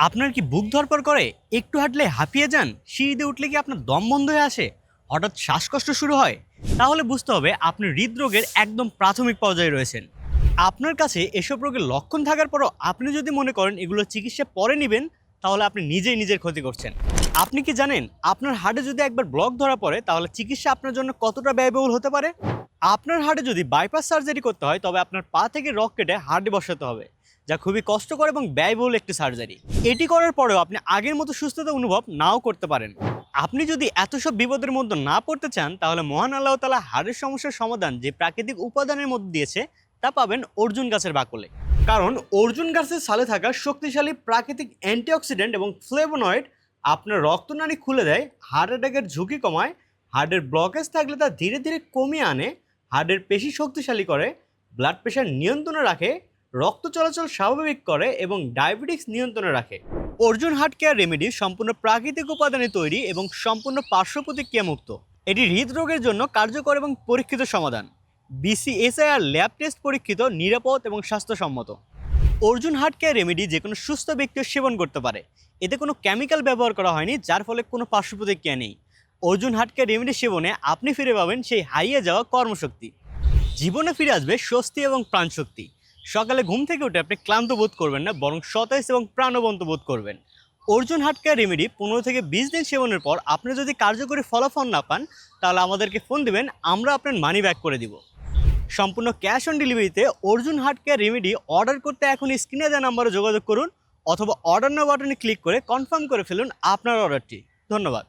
আপনার কি বুক ধড়ফড় করে? একটু হাঁটলে হাঁপিয়ে যান? সিঁড়িতে উঠলে কি আপনার দম বন্ধ হয়ে আসে? হঠাৎ শ্বাসকষ্ট শুরু হয়? তাহলে বুঝতে হবে আপনি হৃদরোগের একদম প্রাথমিক পর্যায়ে রয়েছেন। আপনার কাছে এসব রোগের লক্ষণ থাকার পরও আপনি যদি মনে করেন এগুলো চিকিৎসা পরে নিবেন, তাহলে আপনি নিজেই নিজের ক্ষতি করছেন। আপনি কি জানেন আপনার হার্টে যদি একবার ব্লক ধরা পড়ে তাহলে চিকিৎসা আপনার জন্য কতটা ব্যয়বহুল হতে পারে? আপনার হার্টে যদি বাইপাস সার্জারি করতে হয় তবে আপনার পা থেকে রক কেটে হার্টে বসাতে হবে, যা খুবই কষ্টকর এবং ব্যয়বহুল একটি সার্জারি। এটি করার পরেও আপনি আগের মতো সুস্থতা অনুভব নাও করতে পারেন। আপনি যদি এত সব বিপদের মধ্যে না পড়তে চান তাহলে মহান আল্লাহ তাআলা হাড়ের সমস্যার সমাধান যে প্রাকৃতিক উপাদানের মধ্যে দিয়েছে তা পাবেন অর্জুন গাছের বাকলে। কারণ অর্জুন গাছের ছালে থাকা শক্তিশালী প্রাকৃতিক অ্যান্টিঅক্সিডেন্ট এবং ফ্লেভোনয়েড আপনার রক্তনালী খুলে দেয়, হার্ট অ্যাটাকের ঝুঁকি কমায়, হার্টের ব্লকেজ থাকলে তা ধীরে ধীরে কমিয়ে আনে, হার্টের পেশি শক্তিশালী করে, ব্লাড প্রেশার নিয়ন্ত্রণে রাখে, রক্ত চলাচল স্বাভাবিক করে এবং ডায়াবেটিক্স নিয়ন্ত্রণে রাখে। অর্জুন হার্ট কেয়ার রেমেডি সম্পূর্ণ প্রাকৃতিক উপাদানে তৈরি এবং সম্পূর্ণ পার্শ্ব প্রতিক্রিয়া মুক্ত। এটি হৃদরোগের জন্য কার্যকর এবং পরীক্ষিত সমাধান। বিসিএসআইআর ল্যাব টেস্ট পরীক্ষিত, নিরাপদ এবং স্বাস্থ্যসম্মত। অর্জুন হার্ট কেয়ার রেমেডি যে কোনো সুস্থ ব্যক্তিও সেবন করতে পারে। এতে কোনো কেমিক্যাল ব্যবহার করা হয়নি, যার ফলে কোনো পার্শ্ব প্রতিক্রিয়া নেই। অর্জুন হার্ট কেয়ার রেমেডি সেবনে আপনি ফিরে পাবেন সেই হারিয়ে যাওয়া কর্মশক্তি। জীবনে ফিরে আসবে স্বস্তি এবং প্রাণশক্তি। সকালে ঘুম থেকে উঠে আপনি ক্লান্ত বোধ করবেন না, বরং সতেজ এবং প্রাণবন্ত বোধ করবেন। অর্জুন হার্ট কেয়ার রেমেডি 15 থেকে 20 দিন সেবনের পর আপনি যদি কার্যকরী ফলাফল না পান তাহলে আমাদেরকে ফোন দিবেন, আমরা আপনার মানি ব্যাক করে দিব। সম্পূর্ণ ক্যাশ অন ডেলিভারিতে Arjun heart care remedy order করতে এখন স্ক্রিনে দেওয়া নাম্বারে যোগাযোগ করুন অথবা অর্ডার নাও বাটনে ক্লিক করে কনফার্ম করে ফেলুন আপনার অর্ডারটি। ধন্যবাদ।